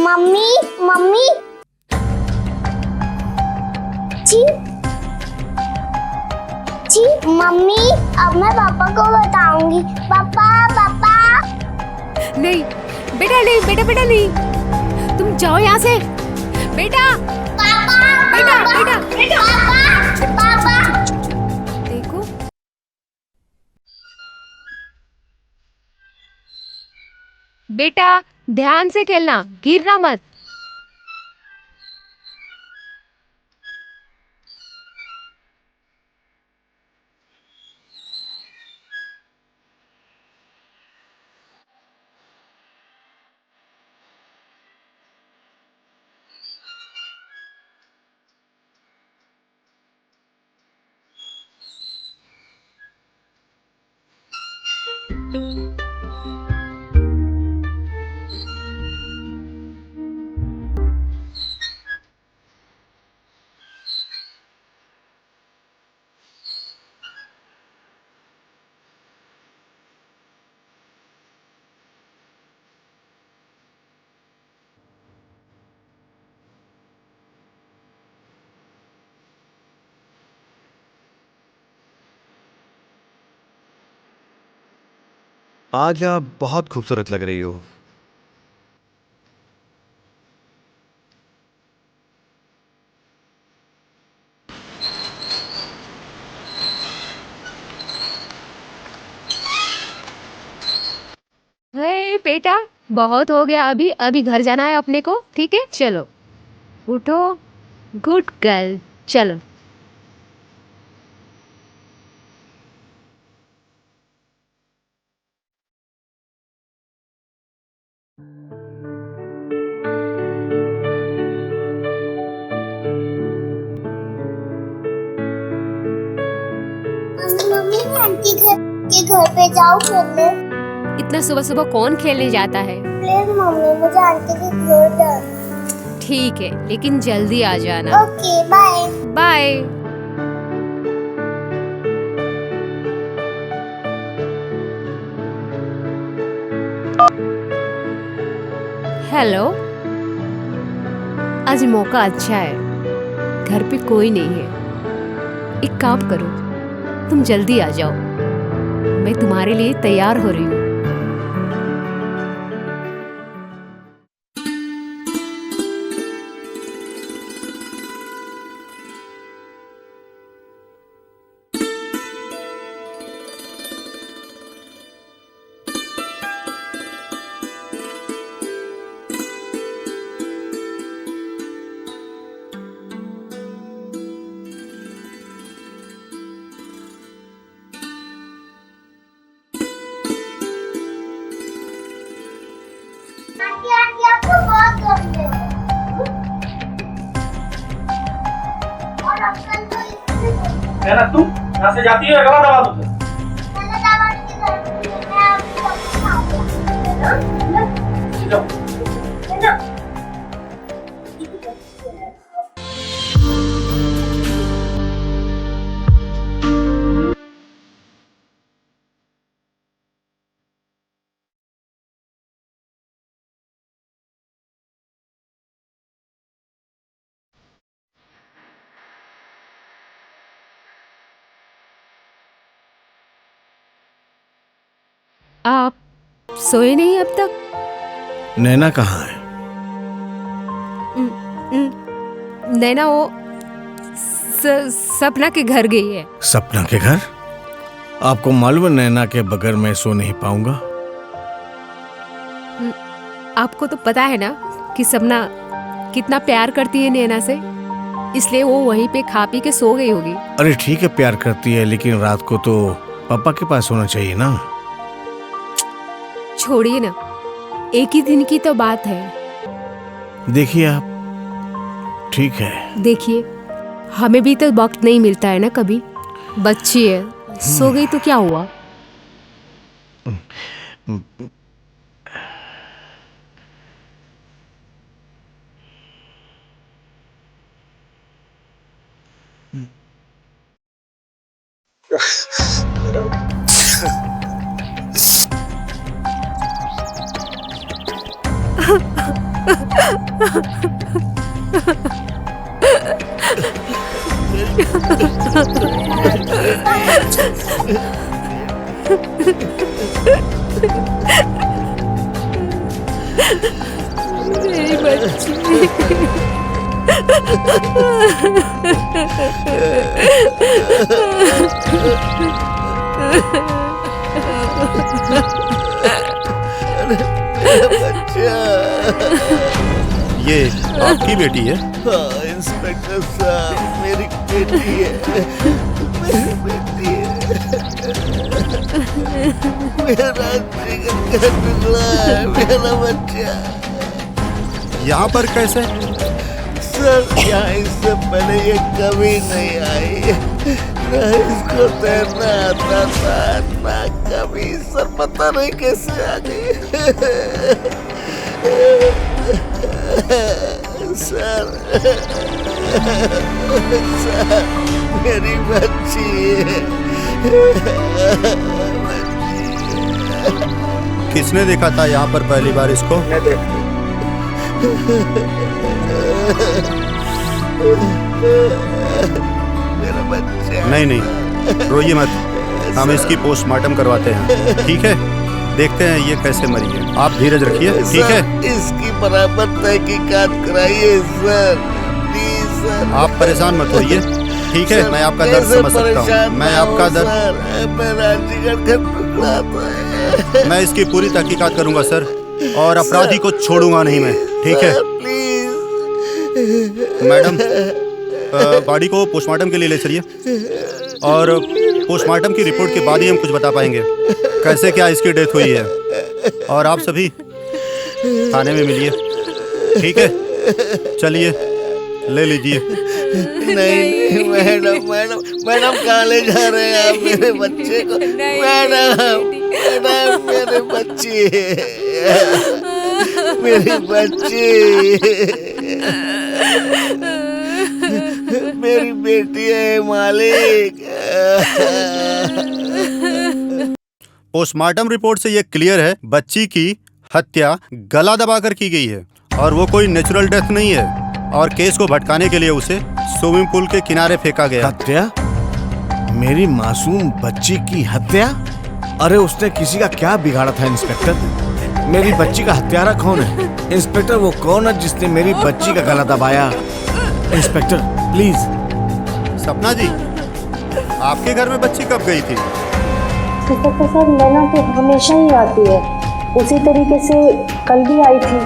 Mummy mummy जी जी mummy, अब मैं पापा को बताऊंगी। पापा पापा। नहीं बेटा, नहीं बेटा, बेटा नहीं, तुम जाओ यहाँ से बेटा। पापा बेटा पापा, बेटा बेटा, पापा पापा। देखो बेटा, ध्यान से खेलना, गिरना मत। आज आप बहुत खूबसूरत लग रही हो। हे बेटा, बहुत हो गया, अभी अभी घर जाना है अपने को, ठीक है? चलो उठो, गुड गर्ल, चलो। मम्मी मैं आंटी के घर पे जाऊँ खेलने? इतना सुबह सुबह कौन खेलने जाता है? प्लीज मम्मी, मुझे आंटी के घर जाना। ठीक है, लेकिन जल्दी आ जाना। Okay bye. बाय। हेलो, आज मौका अच्छा है, घर पे कोई नहीं है। एक काम करो, तुम जल्दी आ जाओ, मैं तुम्हारे लिए तैयार हो रही हूँ। आंटी आंटी आपको बहुत गंदे हो। और अंकल तो इतने गंदे। ना तुम यहाँ से जाती है, गला दबा दूँ। मैंने दावत की जरूरत नहीं है, मैं आपको सब खाऊंगा। जाओ। है ना? आप सोए नहीं अब तक? नैना कहाँ है? नैना वो सपना के घर गई है। सपना के घर? आपको मालूम है नैना के बगैर मैं सो नहीं पाऊंगा। आपको तो पता है ना कि सपना कितना प्यार करती है नैना से, इसलिए वो वहीं पे खा पी के सो गई होगी। अरे ठीक है, प्यार करती है, लेकिन रात को तो पापा के पास होना चाहिए ना। छोड़िए ना, एक ही दिन की तो बात है। देखिए आप, ठीक है। देखिए, हमें भी तो वक्त नहीं मिलता है ना कभी। बच्ची है, सो गई तो क्या हुआ? मेरी बच्ची। ये आपकी बेटी है? हाँ इंस्पेक्टर साहब, मेरी बेटी है, मेरी बेटी है। मेरा जिगर का टुकड़ा है, मेरा बच्चा। यहाँ पर कैसे? सर यहाँ इससे पहले ये कभी नहीं आई, ना इसको तैरना आता था ना कभी। सर पता नहीं कैसे आ गई। सर सर मेरी बच्ची है। किसने देखा था यहाँ पर पहली बार इसको? मेरा बच्चा। नहीं नहीं, रोइए मत, हम इसकी पोस्टमार्टम करवाते हैं, ठीक है? देखते हैं ये कैसे मरी है। आप धीरज रखिए, ठीक है? इसकी बराबर तहकीकात कराइए सर, प्लीज सर। आप परेशान मत होइए, ठीक है? मैं आपका दर्द समझ सकता हूँ, मैं आपका दर्द। मेरा जिगर का टुकड़ा था। मैं इसकी पूरी तहकीकात करूंगा सर, और अपराधी को छोड़ूंगा नहीं मैं, ठीक है? प्लीज मैडम, बॉडी को पोस्टमार्टम के लिए ले चलिए, और पोस्टमार्टम की रिपोर्ट के बाद ही हम कुछ बता पाएंगे कैसे क्या इसकी डेथ हुई है। और आप सभी थाने में मिलिए, ठीक है? चलिए, ले लीजिए। नहीं मैडम, मैडम मैडम कहाँ ले जा रहे हैं आप मेरे बच्चे को? मैडम मैडम मेरे बच्चे, मेरी बच्ची, मेरी बेटी है मालिक। पोस्टमार्टम रिपोर्ट से ये क्लियर है, बच्ची की हत्या गला दबाकर की गई है, और वो कोई नेचुरल डेथ नहीं है। और केस को भटकाने के लिए उसे स्विमिंग पूल के किनारे फेंका गया। हत्या? मेरी मासूम बच्ची की हत्या? अरे उसने किसी का क्या बिगाड़ा था इंस्पेक्टर? मेरी बच्ची का हत्यारा कौन है? इंस्पेक्टर वो कौन है जिसने मेरी बच्ची का गला दबाया? Inspector please. सपना जी, आपके घर में बच्ची कब गई थी? इंस्पेक्टर साहब, नैना तो हमेशा ही आती है, उसी तरीके से कल भी आई थी,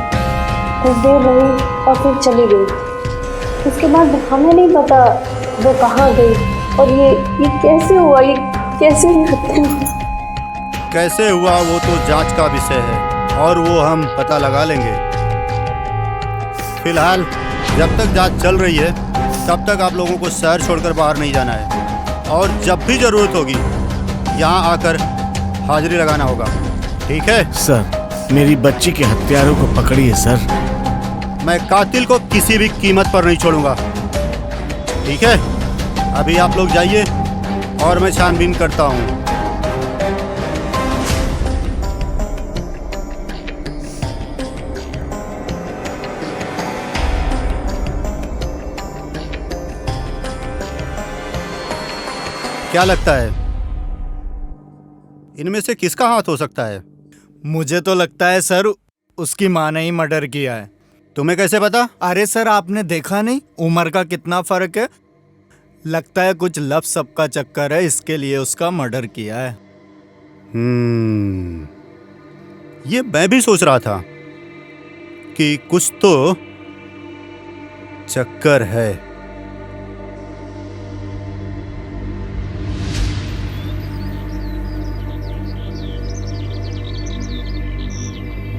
कुछ देर रही और फिर चली गई। उसके बाद हमें नहीं पता वो कहाँ गई, और ये कैसे हुआ, ये कैसे हत्या हुई? कैसे हुआ वो तो जांच का विषय है, और वो हम पता लगा लेंगे। फिलहाल जब तक जांच चल रही है तब तक आप लोगों को शहर छोड़कर बाहर नहीं जाना है, और जब भी जरूरत होगी यहाँ आकर हाजिरी लगाना होगा, ठीक है? सर मेरी बच्ची के हत्यारों को पकड़िए सर। मैं कातिल को किसी भी कीमत पर नहीं छोड़ूंगा, ठीक है? अभी आप लोग जाइए और मैं छानबीन करता हूँ। क्या लगता है इनमें से किसका हाथ हो सकता है? मुझे तो लगता है सर उसकी माँ ने ही मर्डर किया है। तुम्हें कैसे पता? अरे सर आपने देखा नहीं उम्र का कितना फर्क है? लगता है कुछ लव सब का चक्कर है, इसके लिए उसका मर्डर किया है। ये मैं भी सोच रहा था कि कुछ तो चक्कर है।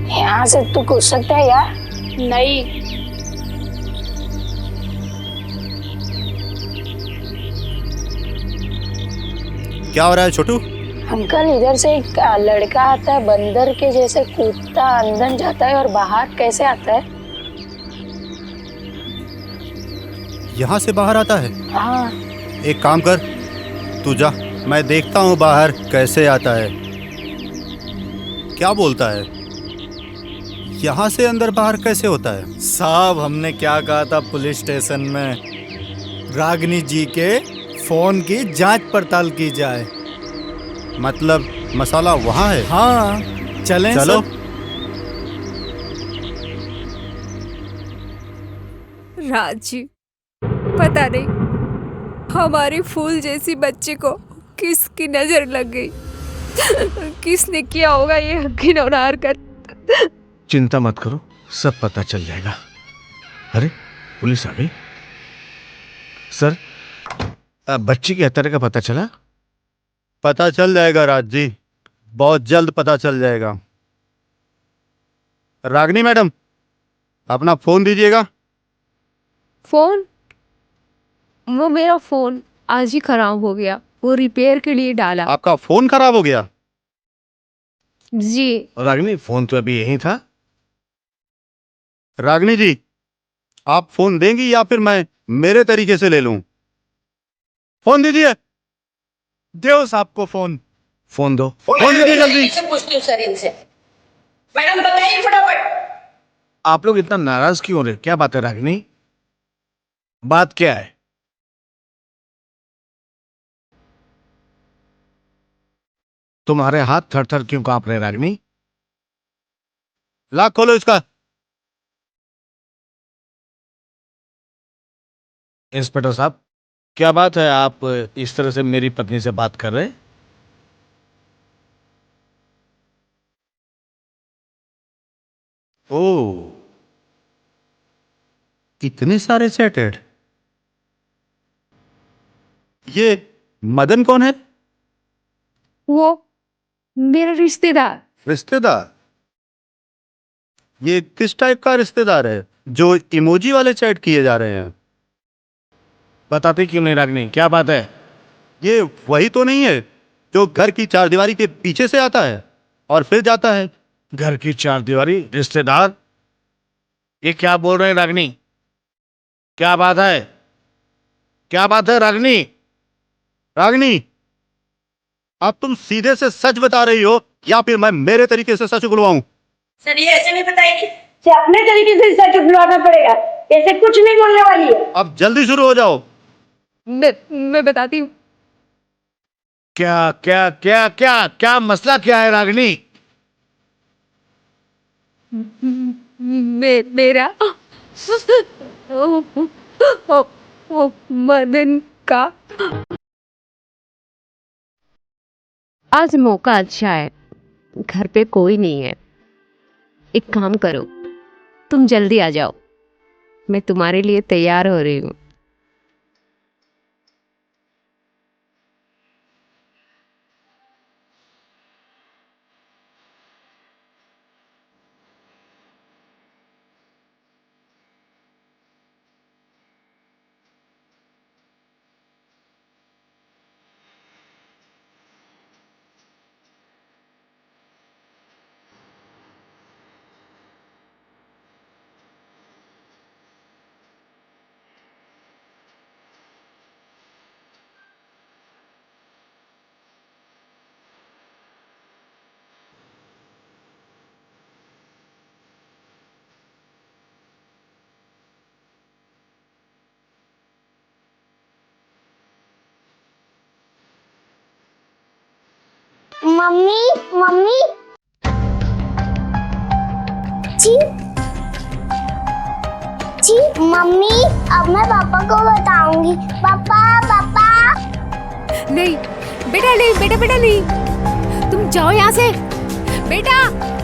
यहाँ से तू कूद सकता है यार? नहीं। क्या हो रहा है छोटू? अंकल इधर से एक लड़का आता है, बंदर के जैसे कूदता, अंदर जाता है और बाहर कैसे आता है? यहाँ से बाहर आता है? हाँ। एक काम कर, तू जा, मैं देखता हूँ बाहर कैसे आता है, क्या बोलता है। यहाँ से अंदर बाहर कैसे होता है? साहब हमने क्या कहा था पुलिस स्टेशन में, रागिनी जी के फोन की जांच पड़ताल की जाए। मतलब मसाला वहाँ है? हाँ चलें चलो। सब? राज जी, पता नहीं हमारी फूल जैसी बच्ची को किसकी नजर लग गई। किसने किया होगा ये घिनौना हरकत। चिंता मत करो, सब पता चल जाएगा। अरे पुलिस आ गई। सर, बच्ची की हत्या का पता चला? पता चल जाएगा राज जी, बहुत जल्द पता चल जाएगा। रागिनी मैडम, अपना फोन दीजिएगा। फोन? वो मेरा फोन आज ही खराब हो गया, वो रिपेयर के लिए डाला। आपका फोन खराब हो गया? जी। रागिनी फोन तो अभी यही था। रागिनी जी, आप फोन देंगी या फिर मैं मेरे तरीके से ले लूं? फोन दीजिए। दो साहब को फोन। फोन दो। फोन दीजिए जल्दी। पूछती हूँ सर इनसे। मैडम बताइए फटाफट। आप लोग इतना नाराज क्यों हो रहे? क्या बात है रागिनी? बात क्या है? तुम्हारे हाथ थर थर क्यों कांप रहे रागिनी? लाख खोलो इसका। इंस्पेक्टर साहब, क्या बात है, आप इस तरह से मेरी पत्नी से बात कर रहे हैं? ओ, इतने सारे सेटेड। ये मदन कौन है? वो मेरा रिश्तेदार। रिश्तेदार? ये किस टाइप का रिश्तेदार है जो इमोजी वाले चैट किए जा रहे हैं? बताते क्यों नहीं रागिनी, क्या बात है? ये वही तो नहीं है जो घर की चारदीवारी के पीछे से आता है और फिर जाता है? घर की चारदीवारी रिश्तेदार? ये क्या बोल रहे हैं रागिनी? क्या बात है? क्या बात है रागिनी? रागिनी, अब तुम सीधे से सच बता रही हो या फिर मैं मेरे तरीके से सच उगलवाऊं? सर ये ऐसे नहीं बताएगी, से अपने तरीके से सच उगलवाना पड़ेगा, ऐसे कुछ नहीं बोलने वाली है। अब जल्दी शुरू हो जाओ। मैं बताती हूँ। क्या क्या क्या क्या क्या मसला क्या है रागिनी? मेरा ओ, मदन का आज मौका अच्छा है, घर पे कोई नहीं है। एक काम करो, तुम जल्दी आ जाओ, मैं तुम्हारे लिए तैयार हो रही हूँ। मम्मी मम्मी जी जी मम्मी, अब मैं पापा को बताऊंगी। पापा पापा। नहीं बेटा, नहीं बेटा, बेटा नहीं, तुम जाओ यहाँ से। बेटा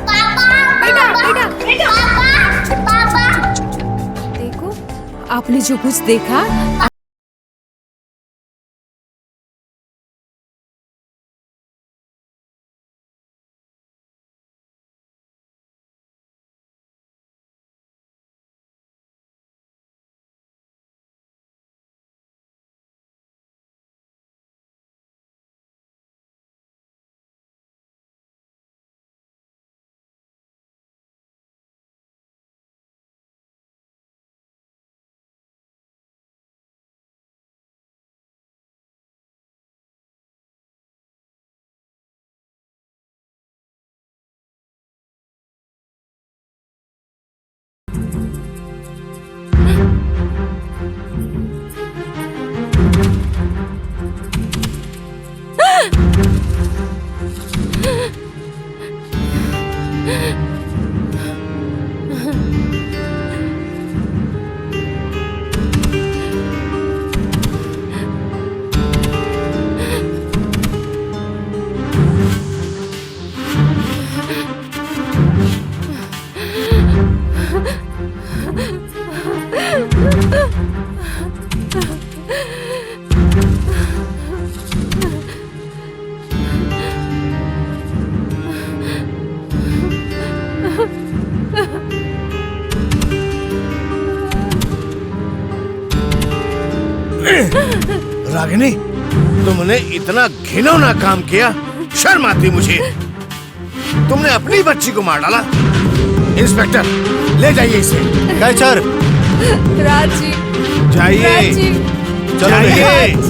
पापा बेटा बेटा पापा पापा। देखो, आपने जो कुछ देखा रागिनी, तुमने इतना घिनौना काम किया, शर्म आती मुझे। तुमने अपनी बच्ची को मार डाला। इंस्पेक्टर, ले जाइए इसे। कैचर राजी, जाइए, राजी, चलो जाइए।